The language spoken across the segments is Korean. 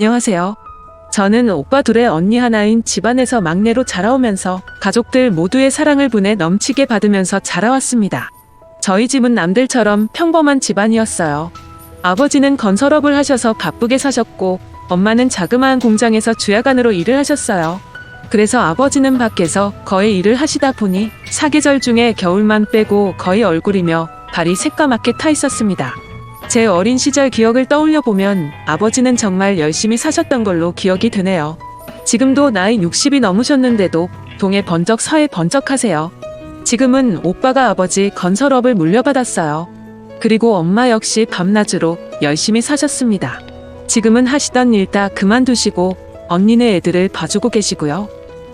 안녕하세요. 저는 오빠 둘의 언니 하나인 집안에서 막내로 자라오면서 가족들 모두의 사랑을 분에 넘치게 받으면서 자라왔습니다. 저희 집은 남들처럼 평범한 집안이었어요. 아버지는 건설업을 하셔서 바쁘게 사셨고 엄마는 자그마한 공장에서 주야간으로 일을 하셨어요. 그래서 아버지는 밖에서 거의 일을 하시다 보니 사계절 중에 겨울만 빼고 거의 얼굴이며 발이 새까맣게 타 있었습니다. 제 어린 시절 기억을 떠올려 보면 아버지는 정말 열심히 사셨던 걸로 기억이 드네요. 지금도 나이 60이 넘으셨는데도 동해 번쩍 서해 번쩍 하세요. 지금은 오빠가 아버지 건설업을 물려받았어요. 그리고 엄마 역시 밤낮으로 열심히 사셨습니다. 지금은 하시던 일 다 그만두시고 언니네 애들을 봐주고 계시고요.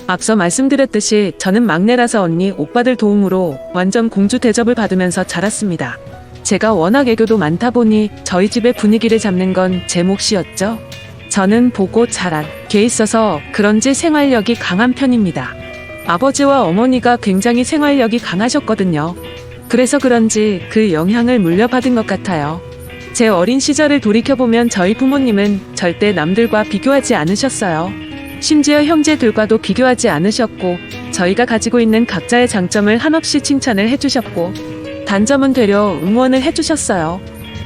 앞서 말씀드렸듯이 저는 막내라서 언니, 오빠들 도움으로 완전 공주 대접을 받으면서 자랐습니다. 제가 워낙 애교도 많다 보니 저희 집의 분위기를 잡는 건 제 몫이었죠. 저는 보고 자란 게 있어서 그런지 생활력이 강한 편입니다. 아버지와 어머니가 굉장히 생활력이 강하셨거든요. 그래서 그런지 그 영향을 물려받은 것 같아요. 제 어린 시절을 돌이켜보면 저희 부모님은 절대 남들과 비교하지 않으셨어요. 심지어 형제들과도 비교하지 않으셨고 저희가 가지고 있는 각자의 장점을 한없이 칭찬을 해주셨고 단점은 되려 응원을 해주셨어요.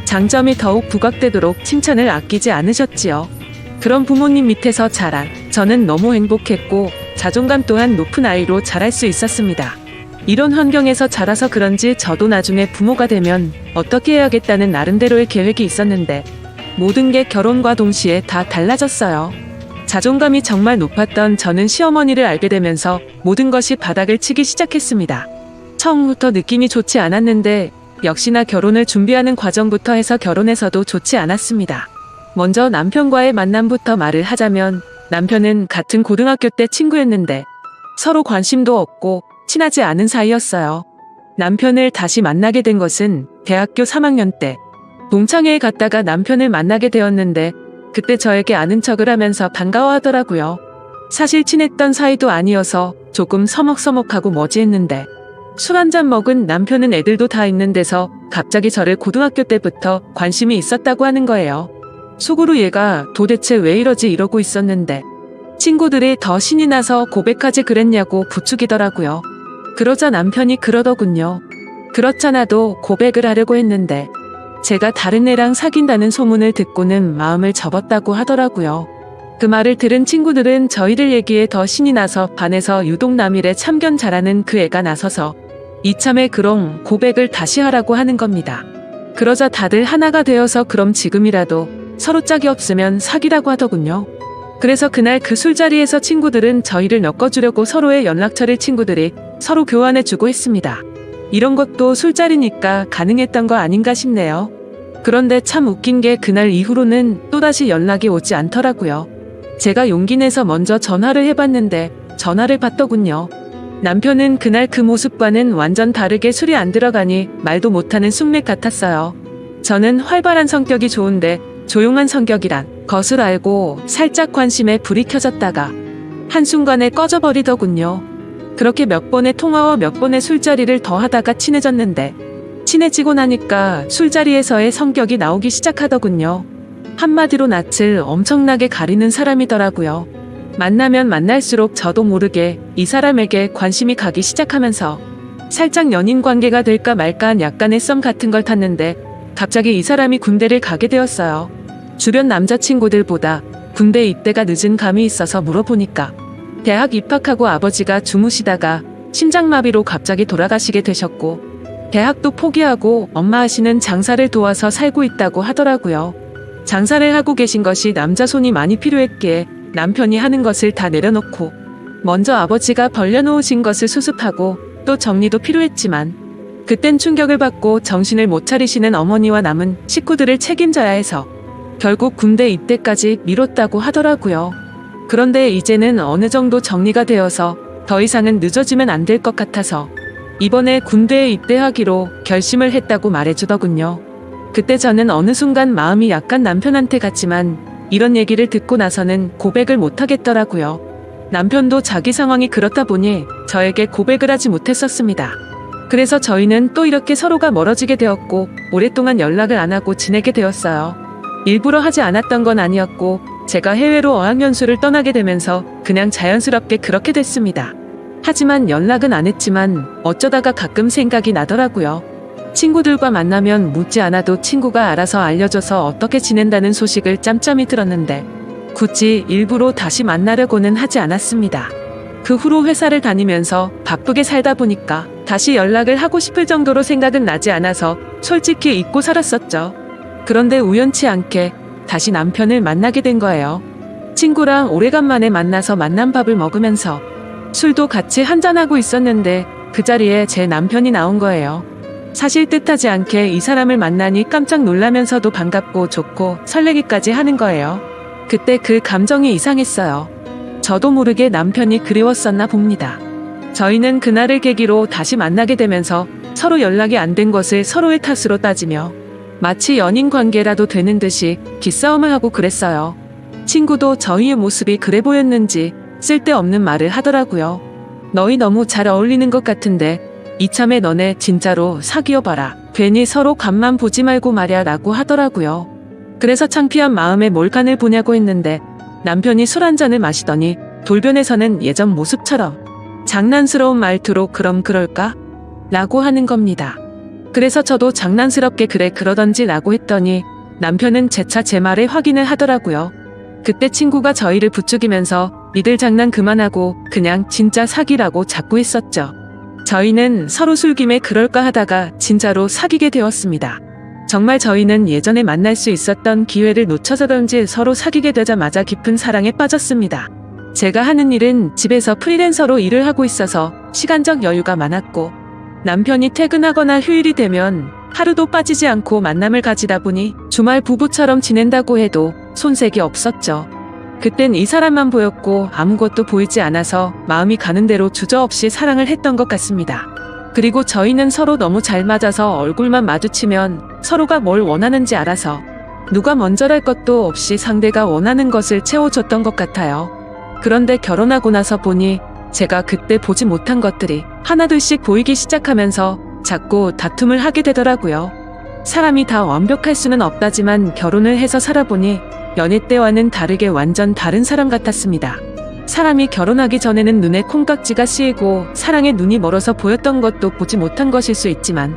장점이 더욱 부각되도록 칭찬을 아끼지 않으셨지요. 그런 부모님 밑에서 자란 저는 너무 행복했고 자존감 또한 높은 아이로 자랄 수 있었습니다. 이런 환경에서 자라서 그런지 저도 나중에 부모가 되면 어떻게 해야겠다는 나름대로의 계획이 있었는데 모든 게 결혼과 동시에 다 달라졌어요. 자존감이 정말 높았던 저는 시어머니를 알게 되면서 모든 것이 바닥을 치기 시작했습니다. 처음부터 느낌이 좋지 않았는데 역시나 결혼을 준비하는 과정부터 해서 결혼해서도 좋지 않았습니다. 먼저 남편과의 만남부터 말을 하자면 남편은 같은 고등학교 때 친구였는데 서로 관심도 없고 친하지 않은 사이였어요. 남편을 다시 만나게 된 것은 대학교 3학년 때 동창회에 갔다가 남편을 만나게 되었는데 그때 저에게 아는 척을 하면서 반가워하더라고요. 사실 친했던 사이도 아니어서 조금 서먹서먹하고 머지했는데 술 한잔 먹은 남편은 애들도 다 있는 데서 갑자기 저를 고등학교 때부터 관심이 있었다고 하는 거예요. 속으로 얘가 도대체 왜 이러지 이러고 있었는데 친구들이 더 신이 나서 고백하지 그랬냐고 부추기더라고요. 그러자 남편이 그러더군요. 그렇잖아도 고백을 하려고 했는데 제가 다른 애랑 사귄다는 소문을 듣고는 마음을 접었다고 하더라고요. 그 말을 들은 친구들은 저희들 얘기에 더 신이 나서 반에서 유독 남일에 참견 잘하는 그 애가 나서서 이참에 그럼 고백을 다시 하라고 하는 겁니다. 그러자 다들 하나가 되어서 그럼 지금이라도 서로 짝이 없으면 사귀라고 하더군요. 그래서 그날 그 술자리에서 친구들은 저희를 엮어주려고 서로의 연락처를 친구들이 서로 교환해주고 했습니다. 이런 것도 술자리니까 가능했던 거 아닌가 싶네요. 그런데 참 웃긴 게 그날 이후로는 또다시 연락이 오지 않더라고요. 제가 용기 내서 먼저 전화를 해봤는데 전화를 받더군요. 남편은 그날 그 모습과는 완전 다르게 술이 안 들어가니 말도 못하는 숙맥 같았어요. 저는 활발한 성격이 좋은데 조용한 성격이란 것을 알고 살짝 관심에 불이 켜졌다가 한순간에 꺼져버리더군요. 그렇게 몇 번의 통화와 몇 번의 술자리를 더 하다가 친해졌는데 친해지고 나니까 술자리에서의 성격이 나오기 시작하더군요. 한마디로 낯을 엄청나게 가리는 사람이더라고요. 만나면 만날수록 저도 모르게 이 사람에게 관심이 가기 시작하면서 살짝 연인 관계가 될까 말까한 약간의 썸 같은 걸 탔는데 갑자기 이 사람이 군대를 가게 되었어요. 주변 남자친구들보다 군대 입대가 늦은 감이 있어서 물어보니까 대학 입학하고 아버지가 주무시다가 심장마비로 갑자기 돌아가시게 되셨고 대학도 포기하고 엄마 하시는 장사를 도와서 살고 있다고 하더라고요. 장사를 하고 계신 것이 남자 손이 많이 필요했기에 남편이 하는 것을 다 내려놓고 먼저 아버지가 벌려놓으신 것을 수습하고 또 정리도 필요했지만 그땐 충격을 받고 정신을 못 차리시는 어머니와 남은 식구들을 책임져야 해서 결국 군대 입대까지 미뤘다고 하더라고요. 그런데 이제는 어느 정도 정리가 되어서 더 이상은 늦어지면 안 될 것 같아서 이번에 군대에 입대하기로 결심을 했다고 말해주더군요. 그때 저는 어느 순간 마음이 약간 남편한테 갔지만 이런 얘기를 듣고 나서는 고백을 못 하겠더라고요. 남편도 자기 상황이 그렇다 보니 저에게 고백을 하지 못했었습니다. 그래서 저희는 또 이렇게 서로가 멀어지게 되었고 오랫동안 연락을 안 하고 지내게 되었어요. 일부러 하지 않았던 건 아니었고 제가 해외로 어학연수를 떠나게 되면서 그냥 자연스럽게 그렇게 됐습니다. 하지만 연락은 안 했지만 어쩌다가 가끔 생각이 나더라고요. 친구들과 만나면 묻지 않아도 친구가 알아서 알려줘서 어떻게 지낸다는 소식을 짬짬이 들었는데 굳이 일부러 다시 만나려고는 하지 않았습니다. 그 후로 회사를 다니면서 바쁘게 살다 보니까 다시 연락을 하고 싶을 정도로 생각은 나지 않아서 솔직히 잊고 살았었죠. 그런데 우연치 않게 다시 남편을 만나게 된 거예요. 친구랑 오래간만에 만나서 만남밥을 먹으면서 술도 같이 한잔하고 있었는데 그 자리에 제 남편이 나온 거예요. 사실 뜻하지 않게 이 사람을 만나니 깜짝 놀라면서도 반갑고 좋고 설레기까지 하는 거예요. 그때 그 감정이 이상했어요. 저도 모르게 남편이 그리웠었나 봅니다. 저희는 그날을 계기로 다시 만나게 되면서 서로 연락이 안 된 것을 서로의 탓으로 따지며 마치 연인 관계라도 되는 듯이 기싸움을 하고 그랬어요. 친구도 저희의 모습이 그래 보였는지 쓸데없는 말을 하더라고요. 너희 너무 잘 어울리는 것 같은데 이참에 너네 진짜로 사귀어봐라. 괜히 서로 간만 보지 말고 말야 라고 하더라고요. 그래서 창피한 마음에 몰칸을 보냐고 했는데 남편이 술 한 잔을 마시더니 돌변에서는 예전 모습처럼 장난스러운 말투로 그럼 그럴까? 라고 하는 겁니다. 그래서 저도 장난스럽게 그래 그러던지 라고 했더니 남편은 재차 제 말에 확인을 하더라고요. 그때 친구가 저희를 부추기면서 니들 장난 그만하고 그냥 진짜 사귀라고 자꾸 했었죠. 저희는 서로 술김에 그럴까 하다가 진짜로 사귀게 되었습니다. 정말 저희는 예전에 만날 수 있었던 기회를 놓쳐서던지 서로 사귀게 되자마자 깊은 사랑에 빠졌습니다. 제가 하는 일은 집에서 프리랜서로 일을 하고 있어서 시간적 여유가 많았고 남편이 퇴근하거나 휴일이 되면 하루도 빠지지 않고 만남을 가지다 보니 주말 부부처럼 지낸다고 해도 손색이 없었죠. 그땐 이 사람만 보였고 아무것도 보이지 않아서 마음이 가는 대로 주저없이 사랑을 했던 것 같습니다. 그리고 저희는 서로 너무 잘 맞아서 얼굴만 마주치면 서로가 뭘 원하는지 알아서 누가 먼저랄 것도 없이 상대가 원하는 것을 채워줬던 것 같아요. 그런데 결혼하고 나서 보니 제가 그때 보지 못한 것들이 하나둘씩 보이기 시작하면서 자꾸 다툼을 하게 되더라고요. 사람이 다 완벽할 수는 없다지만 결혼을 해서 살아보니 연애 때와는 다르게 완전 다른 사람 같았습니다. 사람이 결혼하기 전에는 눈에 콩깍지가 씌이고 사랑에 눈이 멀어서 보였던 것도 보지 못한 것일 수 있지만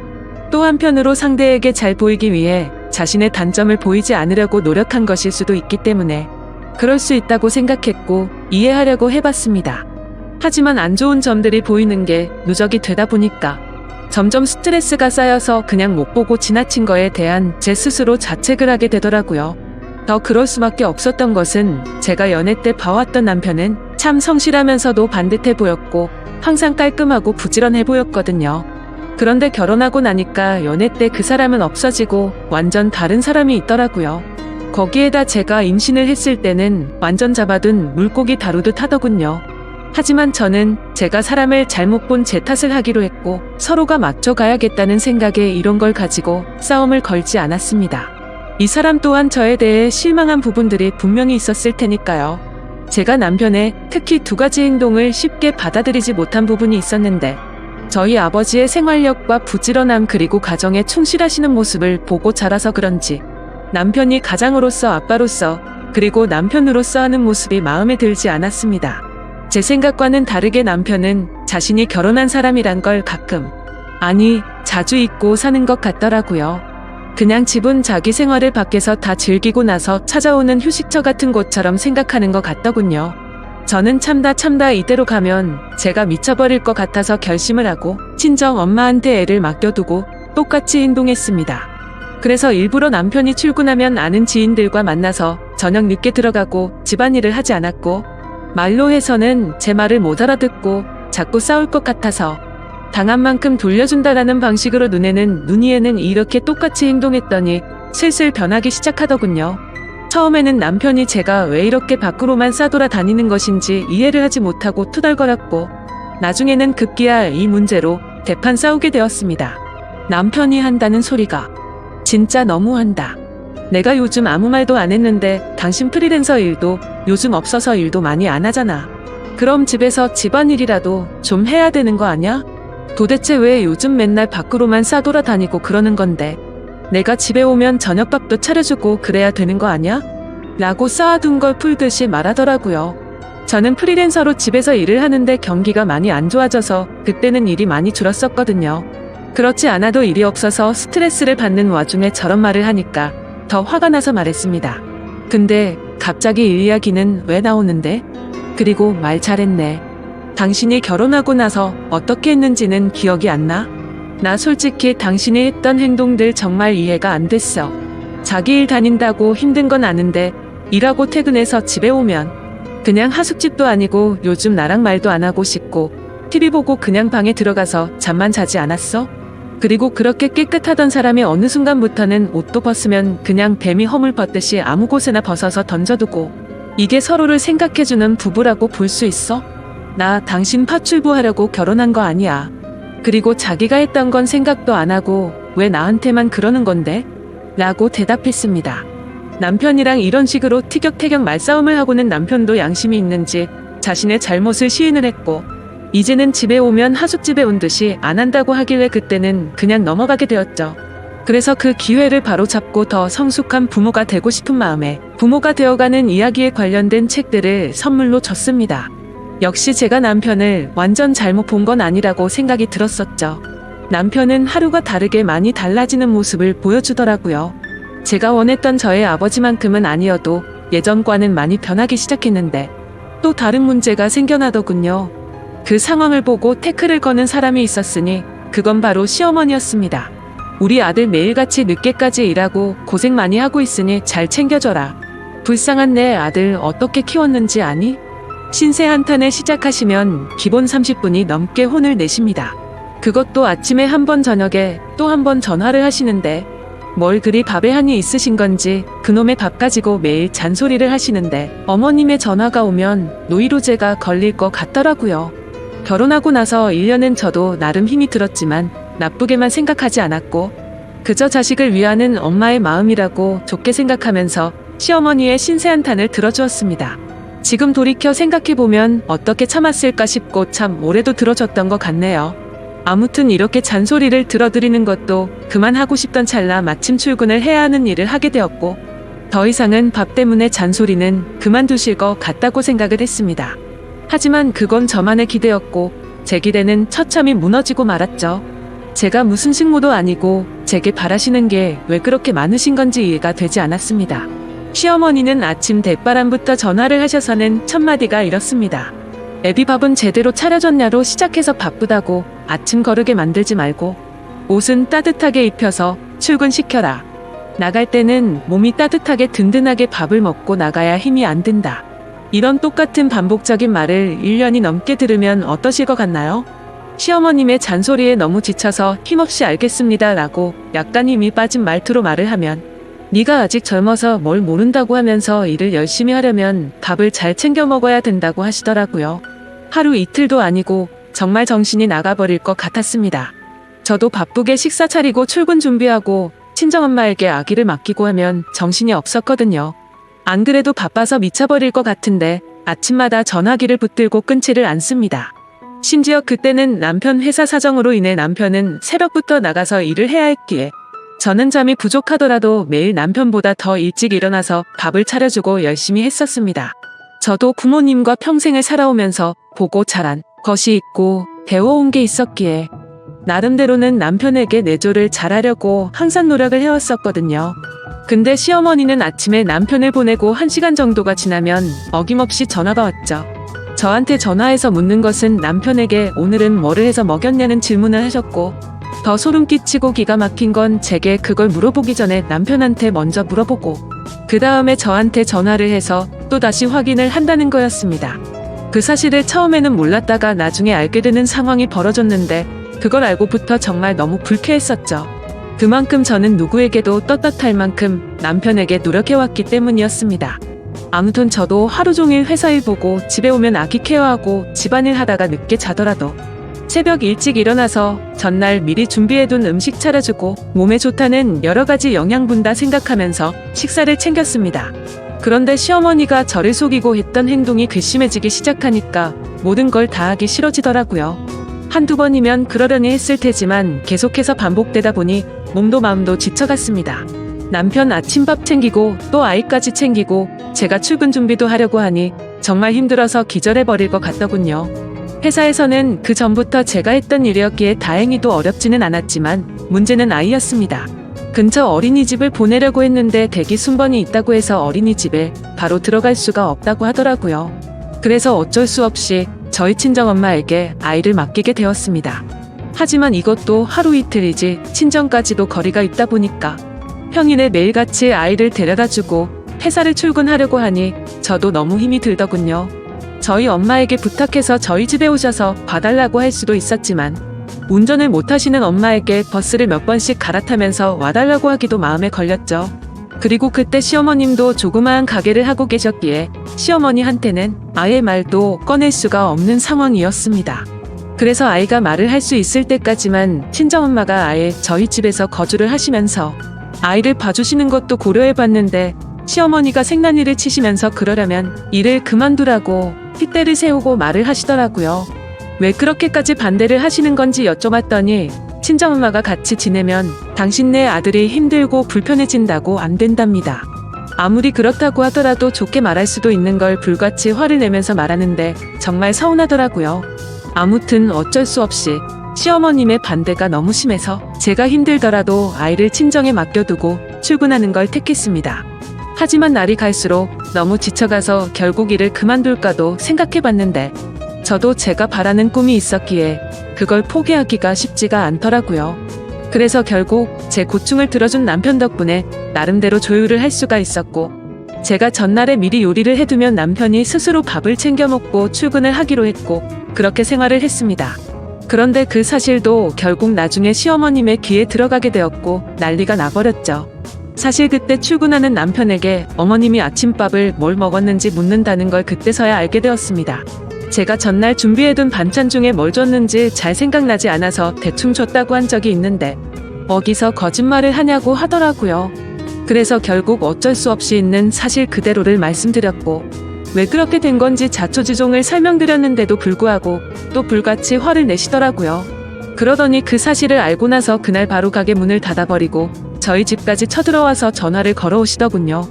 또 한편으로 상대에게 잘 보이기 위해 자신의 단점을 보이지 않으려고 노력한 것일 수도 있기 때문에 그럴 수 있다고 생각했고 이해하려고 해봤습니다. 하지만 안 좋은 점들이 보이는 게 누적이 되다 보니까 점점 스트레스가 쌓여서 그냥 못 보고 지나친 거에 대한 제 스스로 자책을 하게 되더라고요. 더 그럴 수밖에 없었던 것은 제가 연애 때 봐왔던 남편은 참 성실하면서도 반듯해 보였고 항상 깔끔하고 부지런해 보였거든요. 그런데 결혼하고 나니까 연애 때 그 사람은 없어지고 완전 다른 사람이 있더라고요. 거기에다 제가 임신을 했을 때는 완전 잡아둔 물고기 다루듯 하더군요. 하지만 저는 제가 사람을 잘못 본 제 탓을 하기로 했고 서로가 맞춰가야겠다는 생각에 이런 걸 가지고 싸움을 걸지 않았습니다. 이 사람 또한 저에 대해 실망한 부분들이 분명히 있었을 테니까요. 제가 남편의 특히 두 가지 행동을 쉽게 받아들이지 못한 부분이 있었는데 저희 아버지의 생활력과 부지런함 그리고 가정에 충실하시는 모습을 보고 자라서 그런지 남편이 가장으로서 아빠로서 그리고 남편으로서 하는 모습이 마음에 들지 않았습니다. 제 생각과는 다르게 남편은 자신이 결혼한 사람이란 걸 가끔, 아니 자주 잊고 사는 것 같더라고요. 그냥 집은 자기 생활을 밖에서 다 즐기고 나서 찾아오는 휴식처 같은 곳처럼 생각하는 것 같더군요. 저는 참다 이대로 가면 제가 미쳐버릴 것 같아서 결심을 하고 친정 엄마한테 애를 맡겨두고 똑같이 행동했습니다. 그래서 일부러 남편이 출근하면 아는 지인들과 만나서 저녁 늦게 들어가고 집안일을 하지 않았고 말로 해서는 제 말을 못 알아듣고 자꾸 싸울 것 같아서 당한 만큼 돌려준다라는 방식으로 눈에는 눈이에는 이렇게 똑같이 행동했더니 슬슬 변하기 시작하더군요. 처음에는 남편이 제가 왜 이렇게 밖으로만 싸돌아 다니는 것인지 이해를 하지 못하고 투덜거렸고 나중에는 급기야 이 문제로 대판 싸우게 되었습니다. 남편이 한다는 소리가 진짜 너무한다. 내가 요즘 아무 말도 안 했는데 당신 프리랜서 일도 요즘 없어서 일도 많이 안 하잖아. 그럼 집에서 집안일이라도 좀 해야 되는 거 아냐? 도대체 왜 요즘 맨날 밖으로만 싸돌아 다니고 그러는 건데 내가 집에 오면 저녁밥도 차려주고 그래야 되는 거 아냐? 라고 쌓아둔 걸 풀듯이 말하더라고요. 저는 프리랜서로 집에서 일을 하는데 경기가 많이 안 좋아져서 그때는 일이 많이 줄었었거든요. 그렇지 않아도 일이 없어서 스트레스를 받는 와중에 저런 말을 하니까 더 화가 나서 말했습니다. 근데 갑자기 일 이야기는 왜 나오는데? 그리고 말 잘했네. 당신이 결혼하고 나서 어떻게 했는지는 기억이 안 나? 나 솔직히 당신이 했던 행동들 정말 이해가 안 됐어. 자기 일 다닌다고 힘든 건 아는데 일하고 퇴근해서 집에 오면 그냥 하숙집도 아니고 요즘 나랑 말도 안 하고 싶고 TV 보고 그냥 방에 들어가서 잠만 자지 않았어? 그리고 그렇게 깨끗하던 사람이 어느 순간부터는 옷도 벗으면 그냥 뱀이 허물 벗듯이 아무 곳에나 벗어서 던져두고 이게 서로를 생각해주는 부부라고 볼 수 있어? 나 당신 파출부 하려고 결혼한 거 아니야. 그리고 자기가 했던 건 생각도 안 하고 왜 나한테만 그러는 건데? 라고 대답했습니다. 남편이랑 이런 식으로 티격태격 말싸움을 하고는 남편도 양심이 있는지 자신의 잘못을 시인을 했고 이제는 집에 오면 하숙집에 온 듯이 안 한다고 하길래 그때는 그냥 넘어가게 되었죠. 그래서 그 기회를 바로잡고 더 성숙한 부모가 되고 싶은 마음에 부모가 되어가는 이야기에 관련된 책들을 선물로 줬습니다. 역시 제가 남편을 완전 잘못 본 건 아니라고 생각이 들었었죠. 남편은 하루가 다르게 많이 달라지는 모습을 보여주더라고요. 제가 원했던 저의 아버지만큼은 아니어도 예전과는 많이 변하기 시작했는데 또 다른 문제가 생겨나더군요. 그 상황을 보고 태클을 거는 사람이 있었으니 그건 바로 시어머니였습니다. 우리 아들 매일같이 늦게까지 일하고 고생 많이 하고 있으니 잘 챙겨줘라. 불쌍한 내 아들 어떻게 키웠는지 아니? 신세 한탄을 시작하시면 기본 30분이 넘게 혼을 내십니다. 그것도 아침에 한 번 저녁에 또 한 번 전화를 하시는데 뭘 그리 밥에 한이 있으신 건지 그놈의 밥 가지고 매일 잔소리를 하시는데 어머님의 전화가 오면 노이로제가 걸릴 것 같더라고요. 결혼하고 나서 1년은 저도 나름 힘이 들었지만 나쁘게만 생각하지 않았고 그저 자식을 위하는 엄마의 마음이라고 좋게 생각하면서 시어머니의 신세한탄을 들어주었습니다. 지금 돌이켜 생각해보면 어떻게 참았을까 싶고 참 오래도 들어줬던 것 같네요. 아무튼 이렇게 잔소리를 들어드리는 것도 그만하고 싶던 찰나 마침 출근을 해야 하는 일을 하게 되었고 더 이상은 밥 때문에 잔소리는 그만두실 것 같다고 생각을 했습니다. 하지만 그건 저만의 기대였고 제 기대는 처참히 무너지고 말았죠. 제가 무슨 식모도 아니고 제게 바라시는 게 왜 그렇게 많으신 건지 이해가 되지 않았습니다. 시어머니는 아침 대바람부터 전화를 하셔서는 첫마디가 이렇습니다. 애비 밥은 제대로 차려줬냐로 시작해서 바쁘다고 아침 거르게 만들지 말고 옷은 따뜻하게 입혀서 출근시켜라. 나갈 때는 몸이 따뜻하게 든든하게 밥을 먹고 나가야 힘이 안 든다. 이런 똑같은 반복적인 말을 1년이 넘게 들으면 어떠실 것 같나요? 시어머님의 잔소리에 너무 지쳐서 힘없이 알겠습니다 라고 약간 힘이 빠진 말투로 말을 하면 네가 아직 젊어서 뭘 모른다고 하면서 일을 열심히 하려면 밥을 잘 챙겨 먹어야 된다고 하시더라고요. 하루 이틀도 아니고 정말 정신이 나가버릴 것 같았습니다. 저도 바쁘게 식사 차리고 출근 준비하고 친정엄마에게 아기를 맡기고 하면 정신이 없었거든요. 안 그래도 바빠서 미쳐버릴 것 같은데 아침마다 전화기를 붙들고 끊지를 않습니다. 심지어 그때는 남편 회사 사정으로 인해 남편은 새벽부터 나가서 일을 해야 했기에 저는 잠이 부족하더라도 매일 남편보다 더 일찍 일어나서 밥을 차려주고 열심히 했었습니다. 저도 부모님과 평생을 살아오면서 보고 자란 것이 있고 배워온 게 있었기에 나름대로는 남편에게 내조를 잘하려고 항상 노력을 해왔었거든요. 근데 시어머니는 아침에 남편을 보내고 1시간 정도가 지나면 어김없이 전화가 왔죠. 저한테 전화해서 묻는 것은 남편에게 오늘은 뭐를 해서 먹였냐는 질문을 하셨고 더 소름 끼치고 기가 막힌 건 제게 그걸 물어보기 전에 남편한테 먼저 물어보고 그 다음에 저한테 전화를 해서 또다시 확인을 한다는 거였습니다. 그 사실을 처음에는 몰랐다가 나중에 알게 되는 상황이 벌어졌는데 그걸 알고부터 정말 너무 불쾌했었죠. 그만큼 저는 누구에게도 떳떳할 만큼 남편에게 노력해왔기 때문이었습니다. 아무튼 저도 하루 종일 회사 일 보고 집에 오면 아기 케어하고 집안일 하다가 늦게 자더라도 새벽 일찍 일어나서 전날 미리 준비해둔 음식 차려주고 몸에 좋다는 여러 가지 영양분 다 생각하면서 식사를 챙겼습니다. 그런데 시어머니가 저를 속이고 했던 행동이 괘씸해지기 시작하니까 모든 걸 다 하기 싫어지더라고요. 한두 번이면 그러려니 했을 테지만 계속해서 반복되다 보니 몸도 마음도 지쳐갔습니다. 남편 아침밥 챙기고 또 아이까지 챙기고 제가 출근 준비도 하려고 하니 정말 힘들어서 기절해버릴 것 같더군요. 회사에서는 그 전부터 제가 했던 일이었기에 다행히도 어렵지는 않았지만 문제는 아이였습니다. 근처 어린이집을 보내려고 했는데 대기 순번이 있다고 해서 어린이집에 바로 들어갈 수가 없다고 하더라고요. 그래서 어쩔 수 없이 저희 친정엄마에게 아이를 맡기게 되었습니다. 하지만 이것도 하루 이틀이지 친정까지도 거리가 있다 보니까 평일에 매일같이 아이를 데려다주고 회사를 출근하려고 하니 저도 너무 힘이 들더군요. 저희 엄마에게 부탁해서 저희 집에 오셔서 봐달라고 할 수도 있었지만 운전을 못하시는 엄마에게 버스를 몇 번씩 갈아타면서 와달라고 하기도 마음에 걸렸죠. 그리고 그때 시어머님도 조그마한 가게를 하고 계셨기에 시어머니한테는 아예 말도 꺼낼 수가 없는 상황이었습니다. 그래서 아이가 말을 할 수 있을 때까지만 친정엄마가 아예 저희 집에서 거주를 하시면서 아이를 봐주시는 것도 고려해봤는데 시어머니가 생난이를 치시면서 그러려면 일을 그만두라고 핏대를 세우고 말을 하시더라고요. 왜 그렇게까지 반대를 하시는 건지 여쭤봤더니 친정엄마가 같이 지내면 당신네 아들이 힘들고 불편해진다고 안 된답니다. 아무리 그렇다고 하더라도 좋게 말할 수도 있는 걸 불같이 화를 내면서 말하는데 정말 서운하더라고요. 아무튼 어쩔 수 없이 시어머님의 반대가 너무 심해서 제가 힘들더라도 아이를 친정에 맡겨두고 출근하는 걸 택했습니다. 하지만 날이 갈수록 너무 지쳐가서 결국 일을 그만둘까도 생각해봤는데 저도 제가 바라는 꿈이 있었기에 그걸 포기하기가 쉽지가 않더라고요. 그래서 결국 제 고충을 들어준 남편 덕분에 나름대로 조율을 할 수가 있었고 제가 전날에 미리 요리를 해두면 남편이 스스로 밥을 챙겨 먹고 출근을 하기로 했고 그렇게 생활을 했습니다. 그런데 그 사실도 결국 나중에 시어머님의 귀에 들어가게 되었고 난리가 나버렸죠. 사실 그때 출근하는 남편에게 어머님이 아침밥을 뭘 먹었는지 묻는다는 걸 그때서야 알게 되었습니다. 제가 전날 준비해둔 반찬 중에 뭘 줬는지 잘 생각나지 않아서 대충 줬다고 한 적이 있는데 어디서 거짓말을 하냐고 하더라고요. 그래서 결국 어쩔 수 없이 있는 사실 그대로를 말씀드렸고 왜 그렇게 된 건지 자초지종을 설명드렸는데도 불구하고 또 불같이 화를 내시더라고요. 그러더니 그 사실을 알고 나서 그날 바로 가게 문을 닫아버리고 저희 집까지 쳐들어와서 전화를 걸어오시더군요.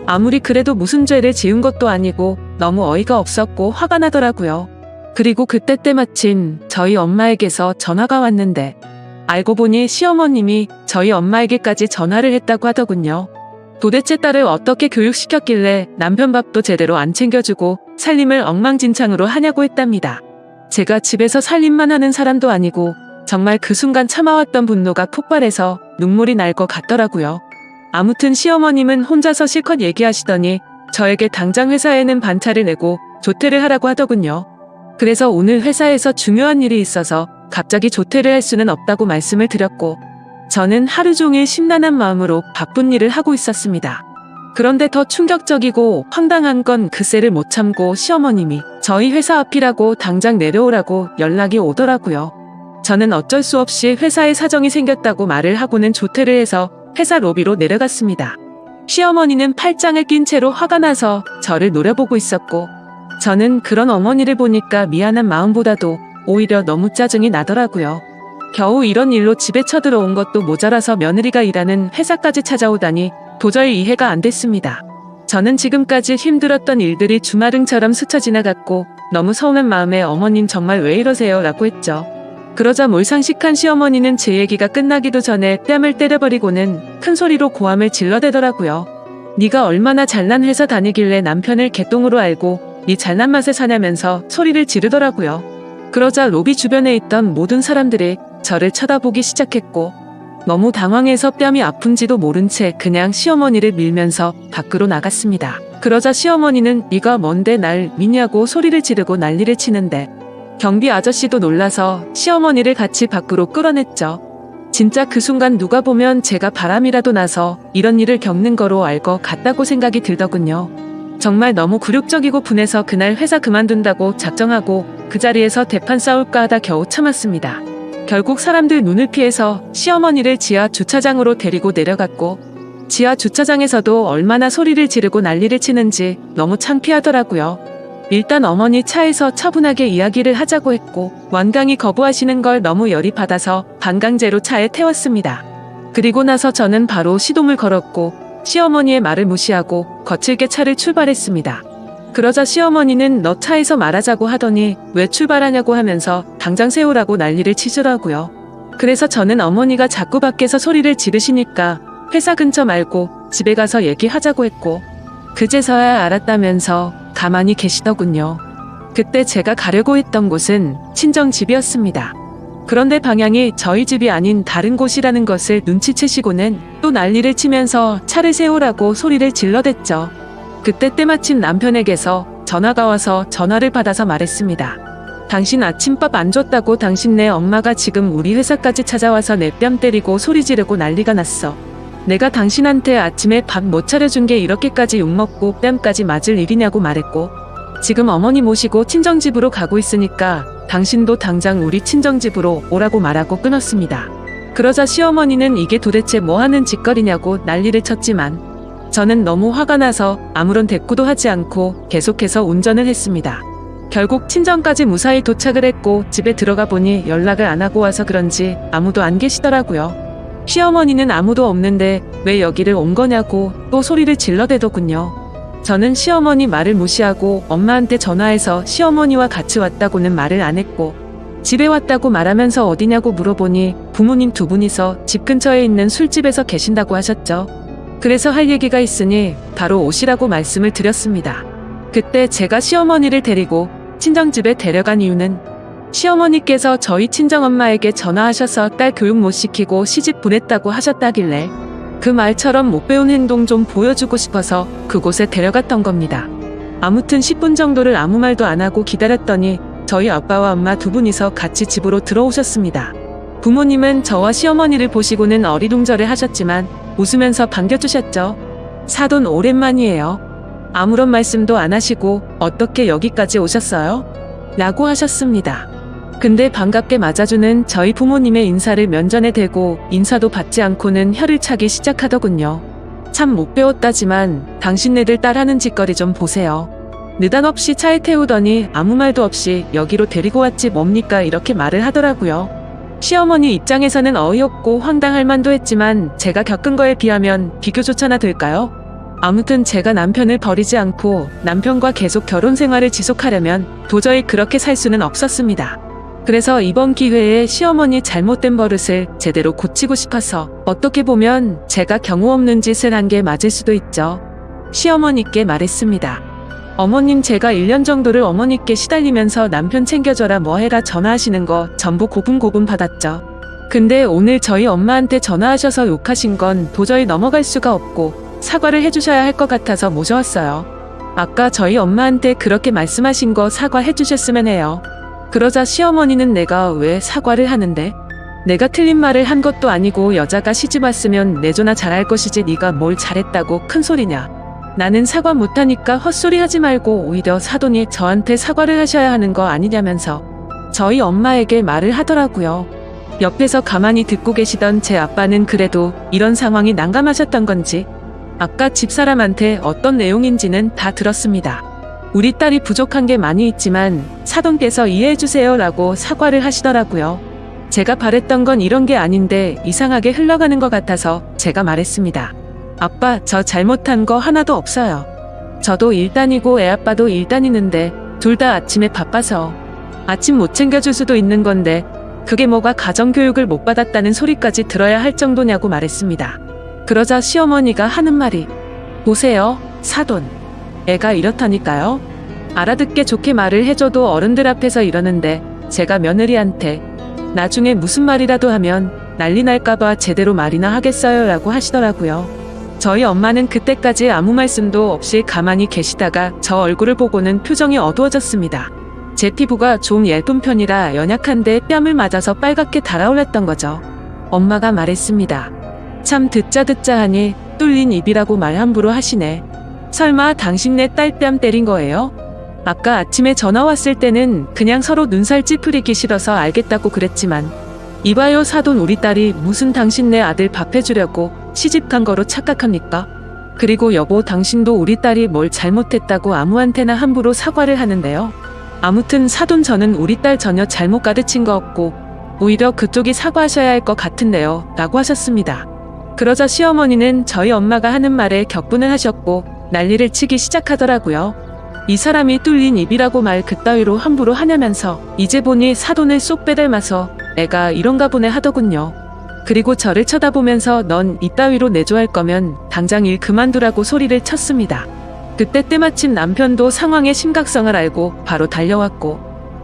아무리 그래도 무슨 죄를 지은 것도 아니고 너무 어이가 없었고 화가 나더라고요. 그리고 그때 때마침 저희 엄마에게서 전화가 왔는데 알고 보니 시어머님이 저희 엄마에게까지 전화를 했다고 하더군요. 도대체 딸을 어떻게 교육시켰길래 남편 밥도 제대로 안 챙겨주고 살림을 엉망진창으로 하냐고 했답니다. 제가 집에서 살림만 하는 사람도 아니고 정말 그 순간 참아왔던 분노가 폭발해서 눈물이 날 것 같더라고요. 아무튼 시어머님은 혼자서 실컷 얘기하시더니 저에게 당장 회사에는 반차를 내고 조퇴를 하라고 하더군요. 그래서 오늘 회사에서 중요한 일이 있어서 갑자기 조퇴를 할 수는 없다고 말씀을 드렸고 저는 하루 종일 심란한 마음으로 바쁜 일을 하고 있었습니다. 그런데 더 충격적이고 황당한 건 그새를 못 참고 시어머님이 저희 회사 앞이라고 당장 내려오라고 연락이 오더라고요. 저는 어쩔 수 없이 회사에 사정이 생겼다고 말을 하고는 조퇴를 해서 회사 로비로 내려갔습니다. 시어머니는 팔짱을 낀 채로 화가 나서 저를 노려보고 있었고 저는 그런 어머니를 보니까 미안한 마음보다도 오히려 너무 짜증이 나더라고요. 겨우 이런 일로 집에 쳐들어온 것도 모자라서 며느리가 일하는 회사까지 찾아오다니 도저히 이해가 안 됐습니다. 저는 지금까지 힘들었던 일들이 주마등처럼 스쳐 지나갔고 너무 서운한 마음에 어머님 정말 왜 이러세요? 라고 했죠. 그러자 몰상식한 시어머니는 제 얘기가 끝나기도 전에 뺨을 때려버리고는 큰 소리로 고함을 질러대더라고요. 네가 얼마나 잘난 회사 다니길래 남편을 개똥으로 알고 네 잘난 맛에 사냐면서 소리를 지르더라고요. 그러자 로비 주변에 있던 모든 사람들이 저를 쳐다보기 시작했고 너무 당황해서 뺨이 아픈지도 모른 채 그냥 시어머니를 밀면서 밖으로 나갔습니다. 그러자 시어머니는 네가 뭔데 날 미냐고 소리를 지르고 난리를 치는데 경비 아저씨도 놀라서 시어머니를 같이 밖으로 끌어냈죠. 진짜 그 순간 누가 보면 제가 바람이라도 나서 이런 일을 겪는 거로 알 것 같다고 생각이 들더군요. 정말 너무 굴욕적이고 분해서 그날 회사 그만둔다고 작정하고 그 자리에서 대판 싸울까 하다 겨우 참았습니다. 결국 사람들 눈을 피해서 시어머니를 지하 주차장으로 데리고 내려갔고 지하 주차장에서도 얼마나 소리를 지르고 난리를 치는지 너무 창피하더라고요. 일단 어머니 차에서 차분하게 이야기를 하자고 했고 완강히 거부하시는 걸 너무 열이 받아서 반강제로 차에 태웠습니다. 그리고 나서 저는 바로 시동을 걸었고 시어머니의 말을 무시하고 거칠게 차를 출발했습니다. 그러자 시어머니는 너 차에서 말하자고 하더니 왜 출발하냐고 하면서 당장 세우라고 난리를 치더라고요. 그래서 저는 어머니가 자꾸 밖에서 소리를 지르시니까 회사 근처 말고 집에 가서 얘기하자고 했고 그제서야 알았다면서 가만히 계시더군요. 그때 제가 가려고 했던 곳은 친정집이었습니다. 그런데 방향이 저희 집이 아닌 다른 곳이라는 것을 눈치채시고는 또 난리를 치면서 차를 세우라고 소리를 질러댔죠. 그때 때마침 남편에게서 전화가 와서 전화를 받아서 말했습니다. 당신 아침밥 안 줬다고 당신네 엄마가 지금 우리 회사까지 찾아와서 내 뺨 때리고 소리 지르고 난리가 났어. 내가 당신한테 아침에 밥 못 차려준 게 이렇게까지 욕먹고 뺨까지 맞을 일이냐고 말했고 지금 어머니 모시고 친정집으로 가고 있으니까 당신도 당장 우리 친정집으로 오라고 말하고 끊었습니다. 그러자 시어머니는 이게 도대체 뭐 하는 짓거리냐고 난리를 쳤지만 저는 너무 화가 나서 아무런 대꾸도 하지 않고 계속해서 운전을 했습니다. 결국 친정까지 무사히 도착을 했고 집에 들어가 보니 연락을 안 하고 와서 그런지 아무도 안 계시더라고요. 시어머니는 아무도 없는데 왜 여기를 온 거냐고 또 소리를 질러대더군요. 저는 시어머니 말을 무시하고 엄마한테 전화해서 시어머니와 같이 왔다고는 말을 안 했고 집에 왔다고 말하면서 어디냐고 물어보니 부모님 두 분이서 집 근처에 있는 술집에서 계신다고 하셨죠. 그래서 할 얘기가 있으니 바로 오시라고 말씀을 드렸습니다. 그때 제가 시어머니를 데리고 친정집에 데려간 이유는 시어머니께서 저희 친정엄마에게 전화하셔서 딸 교육 못 시키고 시집 보냈다고 하셨다길래 그 말처럼 못 배운 행동 좀 보여주고 싶어서 그곳에 데려갔던 겁니다. 아무튼 10분 정도를 아무 말도 안 하고 기다렸더니 저희 아빠와 엄마 두 분이서 같이 집으로 들어오셨습니다. 부모님은 저와 시어머니를 보시고는 어리둥절해 하셨지만 웃으면서 반겨주셨죠. 사돈 오랜만이에요. 아무런 말씀도 안 하시고 어떻게 여기까지 오셨어요? 라고 하셨습니다. 근데 반갑게 맞아주는 저희 부모님의 인사를 면전에 대고 인사도 받지 않고는 혀를 차기 시작하더군요. 참 못 배웠다지만 당신네들 딸 하는 짓거리 좀 보세요. 느닷없이 차에 태우더니 아무 말도 없이 여기로 데리고 왔지 뭡니까 이렇게 말을 하더라고요. 시어머니 입장에서는 어이없고 황당할 만도 했지만 제가 겪은 거에 비하면 비교조차나 될까요? 아무튼 제가 남편을 버리지 않고 남편과 계속 결혼 생활을 지속하려면 도저히 그렇게 살 수는 없었습니다. 그래서 이번 기회에 시어머니 잘못된 버릇을 제대로 고치고 싶어서 어떻게 보면 제가 경우 없는 짓을 한 게 맞을 수도 있죠. 시어머니께 말했습니다. 어머님 제가 1년 정도를 어머니께 시달리면서 남편 챙겨줘라 뭐해라 전화하시는 거 전부 고분고분 받았죠. 근데 오늘 저희 엄마한테 전화하셔서 욕하신 건 도저히 넘어갈 수가 없고 사과를 해주셔야 할 것 같아서 모셔왔어요. 아까 저희 엄마한테 그렇게 말씀하신 거 사과해 주셨으면 해요. 그러자 시어머니는 내가 왜 사과를 하는데? 내가 틀린 말을 한 것도 아니고 여자가 시집 왔으면 내조나 잘할 것이지 네가 뭘 잘했다고 큰 소리냐. 나는 사과 못하니까 헛소리 하지 말고 오히려 사돈이 저한테 사과를 하셔야 하는 거 아니냐면서 저희 엄마에게 말을 하더라고요. 옆에서 가만히 듣고 계시던 제 아빠는 그래도 이런 상황이 난감하셨던 건지 아까 집사람한테 어떤 내용인지는 다 들었습니다. 우리 딸이 부족한 게 많이 있지만 사돈께서 이해해주세요 라고 사과를 하시더라고요. 제가 바랬던 건 이런 게 아닌데 이상하게 흘러가는 것 같아서 제가 말했습니다. 아빠 저 잘못한 거 하나도 없어요. 저도 일 다니고 애아빠도 일 다니는데 둘 다 아침에 바빠서 아침 못 챙겨줄 수도 있는 건데 그게 뭐가 가정교육을 못 받았다는 소리까지 들어야 할 정도냐고 말했습니다. 그러자 시어머니가 하는 말이 보세요 사돈 애가 이렇다니까요. 알아듣게 좋게 말을 해줘도 어른들 앞에서 이러는데 제가 며느리한테 나중에 무슨 말이라도 하면 난리 날까봐 제대로 말이나 하겠어요 라고 하시더라고요. 저희 엄마는 그때까지 아무 말씀도 없이 가만히 계시다가 저 얼굴을 보고는 표정이 어두워졌습니다. 제 피부가 좀 얇은 편이라 연약한데 뺨을 맞아서 빨갛게 달아올랐던 거죠. 엄마가 말했습니다. 참 듣자 하니 뚫린 입이라고 말 함부로 하시네. 설마 당신네 딸 뺨 때린 거예요? 아까 아침에 전화 왔을 때는 그냥 서로 눈살 찌푸리기 싫어서 알겠다고 그랬지만 이봐요 사돈 우리 딸이 무슨 당신네 아들 밥 해주려고 시집간 거로 착각합니까? 그리고 여보 당신도 우리 딸이 뭘 잘못했다고 아무한테나 함부로 사과를 하는데요. 아무튼 사돈 저는 우리 딸 전혀 잘못 가르친 거 없고 오히려 그쪽이 사과하셔야 할 것 같은데요 라고 하셨습니다. 그러자 시어머니는 저희 엄마가 하는 말에 격분을 하셨고 난리를 치기 시작하더라고요. 이 사람이 뚫린 입이라고 말 그따위로 함부로 하냐면서 이제 보니 사돈을 쏙 빼닮아서 애가 이런가 보네 하더군요. 그리고 저를 쳐다보면서 넌 이따위로 내조할 거면 당장 일 그만두라고 소리를 쳤습니다. 그때 때마침 남편도 상황의 심각성을 알고 바로 달려왔고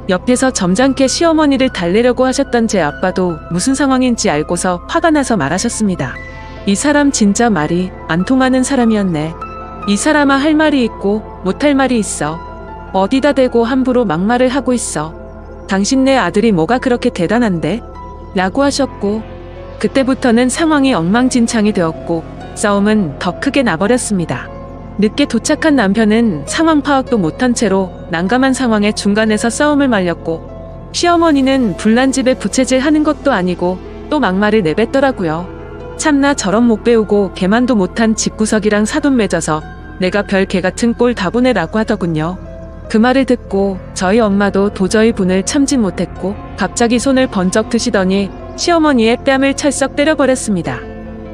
옆에서 점잖게 시어머니를 달래려고 하셨던 제 아빠도 무슨 상황인지 알고서 화가 나서 말하셨습니다. 이 사람 진짜 말이 안 통하는 사람이었네. 이 사람아 할 말이 있고 못할 말이 있어. 어디다 대고 함부로 막말을 하고 있어. 당신네 아들이 뭐가 그렇게 대단한데? 라고 하셨고 그때부터는 상황이 엉망진창이 되었고 싸움은 더 크게 나버렸습니다. 늦게 도착한 남편은 상황 파악도 못한 채로 난감한 상황에 중간에서 싸움을 말렸고 시어머니는 불난 집에 부채질 하는 것도 아니고 또 막말을 내뱉더라고요. 참나 저런 못 배우고 개만도 못한 집구석이랑 사돈 맺어서 내가 별 개같은 꼴 다 보내라고 하더군요. 그 말을 듣고 저희 엄마도 도저히 분을 참지 못했고 갑자기 손을 번쩍 드시더니 시어머니의 뺨을 찰썩 때려버렸습니다.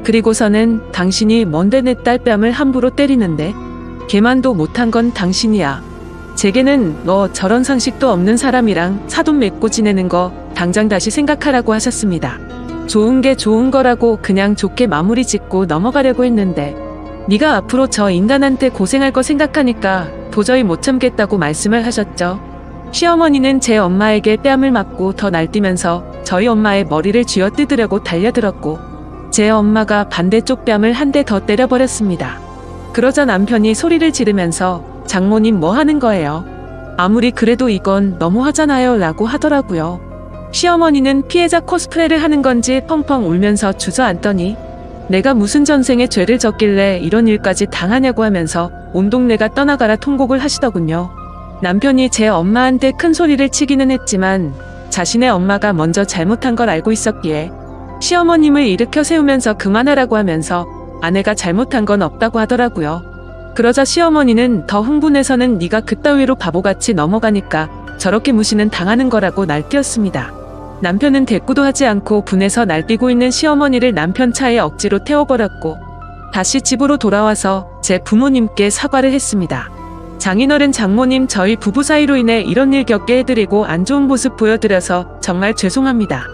그리고서는 당신이 뭔데 내 딸 뺨을 함부로 때리는데? 개만도 못한 건 당신이야. 제게는 너 저런 상식도 없는 사람이랑 사돈 맺고 지내는 거 당장 다시 생각하라고 하셨습니다. 좋은 게 좋은 거라고 그냥 좋게 마무리 짓고 넘어가려고 했는데 네가 앞으로 저 인간한테 고생할 거 생각하니까 도저히 못 참겠다고 말씀을 하셨죠. 시어머니는 제 엄마에게 뺨을 맞고 더 날뛰면서 저희 엄마의 머리를 쥐어뜯으려고 달려들었고 제 엄마가 반대쪽 뺨을 한 대 더 때려버렸습니다. 그러자 남편이 소리를 지르면서 장모님 뭐 하는 거예요? 아무리 그래도 이건 너무하잖아요 라고 하더라고요. 시어머니는 피해자 코스프레를 하는 건지 펑펑 울면서 주저앉더니 내가 무슨 전생에 죄를 졌길래 이런 일까지 당하냐고 하면서 온 동네가 떠나가라 통곡을 하시더군요. 남편이 제 엄마한테 큰 소리를 치기는 했지만 자신의 엄마가 먼저 잘못한 걸 알고 있었기에 시어머님을 일으켜 세우면서 그만하라고 하면서 아내가 잘못한 건 없다고 하더라고요. 그러자 시어머니는 더 흥분해서는 네가 그따위로 바보같이 넘어가니까 저렇게 무시는 당하는 거라고 날뛰었습니다. 남편은 대꾸도 하지 않고 분해서 날뛰고 있는 시어머니를 남편 차에 억지로 태워버렸고 다시 집으로 돌아와서 제 부모님께 사과를 했습니다. 장인어른 장모님 저희 부부 사이로 인해 이런 일 겪게 해드리고 안 좋은 모습 보여드려서 정말 죄송합니다.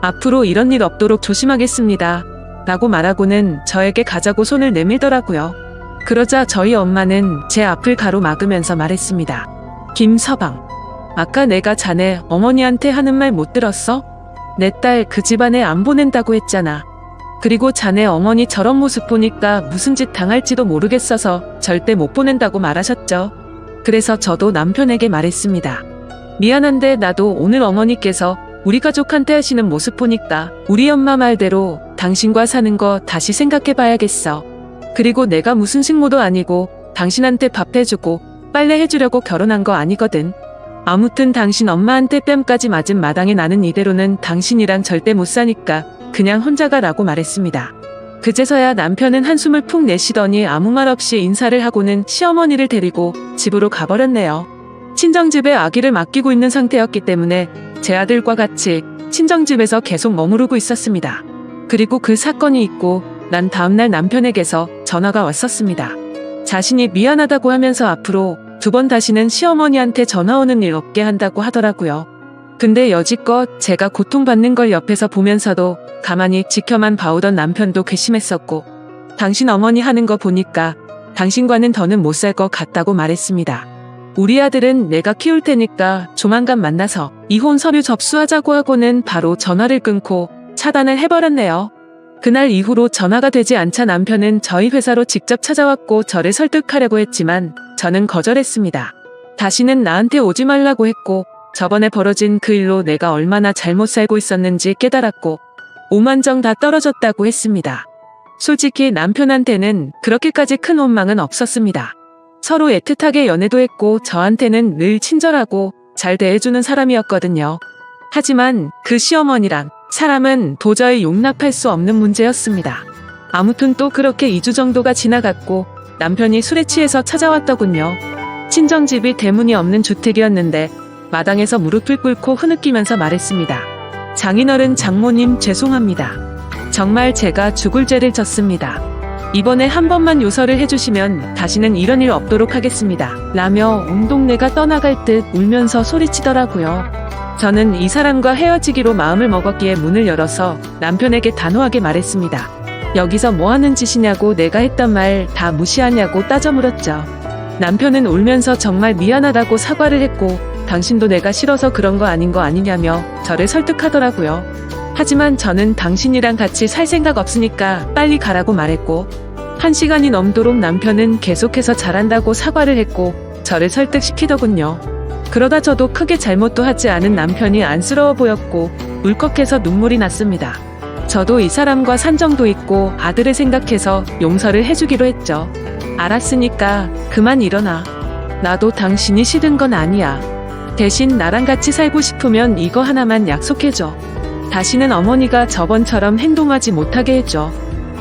앞으로 이런 일 없도록 조심하겠습니다. 라고 말하고는 저에게 가자고 손을 내밀더라고요. 그러자 저희 엄마는 제 앞을 가로막으면서 말했습니다. 김서방, 아까 내가 자네 어머니한테 하는 말 못 들었어? 내 딸 그 집안에 안 보낸다고 했잖아. 그리고 자네 어머니 저런 모습 보니까 무슨 짓 당할지도 모르겠어서 절대 못 보낸다고 말하셨죠. 그래서 저도 남편에게 말했습니다. 미안한데 나도 오늘 어머니께서 우리 가족한테 하시는 모습 보니까 우리 엄마 말대로 당신과 사는 거 다시 생각해봐야겠어. 그리고 내가 무슨 식모도 아니고 당신한테 밥 해주고 빨래 해주려고 결혼한 거 아니거든. 아무튼 당신 엄마한테 뺨까지 맞은 마당에 나는 이대로는 당신이랑 절대 못 사니까 그냥 혼자 가라고 말했습니다. 그제서야 남편은 한숨을 푹 내쉬더니 아무 말 없이 인사를 하고는 시어머니를 데리고 집으로 가버렸네요. 친정집에 아기를 맡기고 있는 상태였기 때문에 제 아들과 같이 친정집에서 계속 머무르고 있었습니다. 그리고 그 사건이 있고 난 다음날 남편에게서 전화가 왔었습니다. 자신이 미안하다고 하면서 앞으로 2번 다시는 시어머니한테 전화 오는 일 없게 한다고 하더라고요. 근데 여지껏 제가 고통받는 걸 옆에서 보면서도 가만히 지켜만 봐오던 남편도 괘씸했었고 당신 어머니 하는 거 보니까 당신과는 더는 못 살 것 같다고 말했습니다. 우리 아들은 내가 키울 테니까 조만간 만나서 이혼 서류 접수하자고 하고는 바로 전화를 끊고 차단을 해버렸네요. 그날 이후로 전화가 되지 않자 남편은 저희 회사로 직접 찾아왔고 저를 설득하려고 했지만 저는 거절했습니다. 다시는 나한테 오지 말라고 했고 저번에 벌어진 그 일로 내가 얼마나 잘못 살고 있었는지 깨달았고 오만정 다 떨어졌다고 했습니다. 솔직히 남편한테는 그렇게까지 큰 원망은 없었습니다. 서로 애틋하게 연애도 했고 저한테는 늘 친절하고 잘 대해주는 사람이었거든요. 하지만 그 시어머니란 사람은 도저히 용납할 수 없는 문제였습니다. 아무튼 또 그렇게 2주 정도가 지나갔고 남편이 술에 취해서 찾아왔더군요. 친정집이 대문이 없는 주택이었는데 마당에서 무릎을 꿇고 흐느끼면서 말했습니다. 장인어른 장모님 죄송합니다. 정말 제가 죽을 죄를 졌습니다. 이번에 한 번만 용서를 해주시면 다시는 이런 일 없도록 하겠습니다. 라며 온 동네가 떠나갈 듯 울면서 소리치더라고요. 저는 이 사람과 헤어지기로 마음을 먹었기에 문을 열어서 남편에게 단호하게 말했습니다. 여기서 뭐 하는 짓이냐고, 내가 했던 말 다 무시하냐고 따져 물었죠. 남편은 울면서 정말 미안하다고 사과를 했고, 당신도 내가 싫어서 그런 거 아닌 거 아니냐며 저를 설득하더라고요. 하지만 저는 당신이랑 같이 살 생각 없으니까 빨리 가라고 말했고, 1시간이 넘도록 남편은 계속해서 잘한다고 사과를 했고 저를 설득시키더군요. 그러다 저도 크게 잘못도 하지 않은 남편이 안쓰러워 보였고 울컥해서 눈물이 났습니다. 저도 이 사람과 산정도 있고 아들을 생각해서 용서를 해주기로 했죠. 알았으니까 그만 일어나. 나도 당신이 싫은 건 아니야. 대신 나랑 같이 살고 싶으면 이거 하나만 약속해줘. 다시는 어머니가 저번처럼 행동하지 못하게 해줘.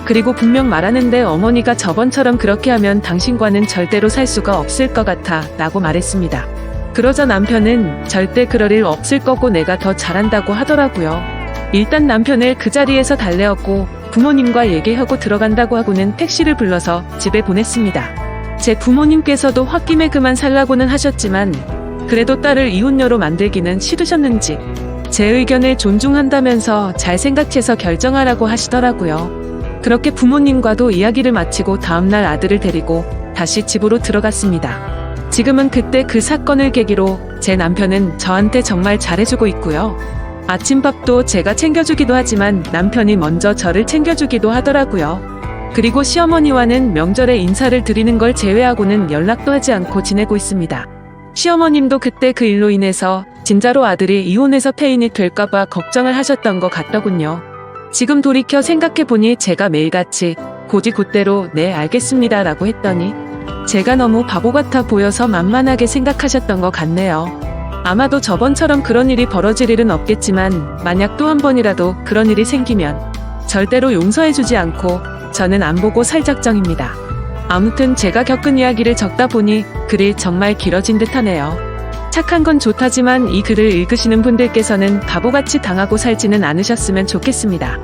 그리고 분명 말하는데 어머니가 저번처럼 그렇게 하면 당신과는 절대로 살 수가 없을 것 같아 라고 말했습니다. 그러자 남편은 절대 그럴 일 없을 거고 내가 더 잘한다고 하더라고요. 일단 남편을 그 자리에서 달래었고 부모님과 얘기하고 들어간다고 하고는 택시를 불러서 집에 보냈습니다. 제 부모님께서도 홧김에 그만 살라고는 하셨지만 그래도 딸을 이혼녀로 만들기는 싫으셨는지 제 의견을 존중한다면서 잘 생각해서 결정하라고 하시더라고요. 그렇게 부모님과도 이야기를 마치고 다음날 아들을 데리고 다시 집으로 들어갔습니다. 지금은 그때 그 사건을 계기로 제 남편은 저한테 정말 잘해주고 있고요. 아침밥도 제가 챙겨주기도 하지만 남편이 먼저 저를 챙겨주기도 하더라고요. 그리고 시어머니와는 명절에 인사를 드리는 걸 제외하고는 연락도 하지 않고 지내고 있습니다. 시어머님도 그때 그 일로 인해서 진짜로 아들이 이혼해서 폐인이 될까봐 걱정을 하셨던 것 같더군요. 지금 돌이켜 생각해보니 제가 매일같이 곧이곧대로 네 알겠습니다 라고 했더니 제가 너무 바보 같아 보여서 만만하게 생각하셨던 것 같네요. 아마도 저번처럼 그런 일이 벌어질 일은 없겠지만 만약 또 한 번이라도 그런 일이 생기면 절대로 용서해주지 않고 저는 안 보고 살 작정입니다. 아무튼 제가 겪은 이야기를 적다 보니 글이 정말 길어진 듯하네요. 착한 건 좋다지만 이 글을 읽으시는 분들께서는 바보같이 당하고 살지는 않으셨으면 좋겠습니다.